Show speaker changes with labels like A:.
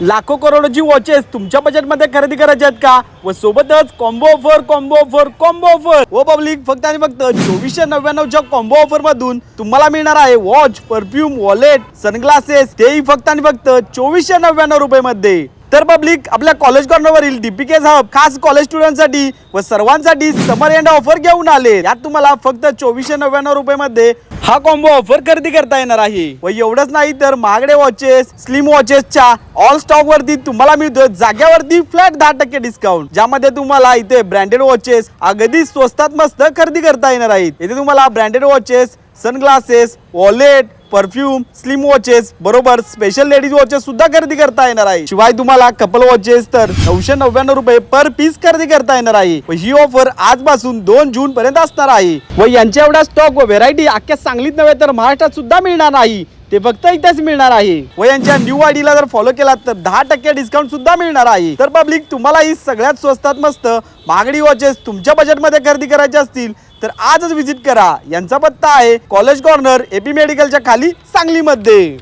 A: लाखो करोडोची वॉचेस तुमच्या बजेटमध्ये खरेदी करायचे आहेत का? व सोबतच कॉम्बो ऑफर ओ पब्लिक, फक्त आणि फक्त 2499च्या कॉम्बो ऑफर मधून तुम्हाला मिळणार आहे वॉच, परफ्यूम, वॉलेट, सनग्लासेस, तेही फक्त आणि फक्त 2499 रुपये मध्ये। तर पब्लिक, आपल्या कॉलेज कॉर्नरवरील डीपीकेस हब खास कॉलेज स्टुडंटसाठी व सर्वांसाठी समर एंड ऑफर घेऊन आले। यात तुम्हाला फक्त 2499 रुपये मध्ये हा कॉम्बो ऑफर खरेदी करता येणार आहे। व एवढंच नाही तर महागडे वॉचेस, स्लिम वॉचेसच्या ऑल स्टॉक वरती तुम्हाला मिळतोय जाग्यावरती फ्लॅट 10% डिस्काउंट, ज्यामध्ये तुम्हाला इथे ब्रँडेड वॉचेस अगदी स्वस्तात मस्त खरेदी करता येणार आहेत। इथे तुम्हाला branded watches, sunglasses, wallet, perfume, slim watches बरोबर स्पेशल लेडीज वॉचेस सुद्धा खरेदी करता येणार आहे। शिवाय तुम्हाला कपल वॉचेस तर 999 रुपये पर पीस खरेदी करता येणार आहे। व ही ऑफर आजपासून 2 जून पर्यंत असणार आहे। व यांच्या एवढा स्टॉक व व्हेरायटी अख्ख्या सांगलीत नव्हे तर महाराष्ट्रात सुद्धा मिळणार नाही, ते फक्त इथेच मिळणार आहे। व यांच्या न्यू आयडीला जर फॉलो केलात तर 10% डिस्काउंट सुद्धा मिळणार आहे। तर पब्लिक, तुम्हाला ही सगळ्यात स्वस्तात मस्त महागडी वॉचेस तुमच्या बजेटमध्ये खरेदी करायची असतील तर आजच विजिट करा। यांचा पत्ता आहे कॉलेज कॉर्नर, एपी मेडिकलच्या खाली, सांगलीमध्ये।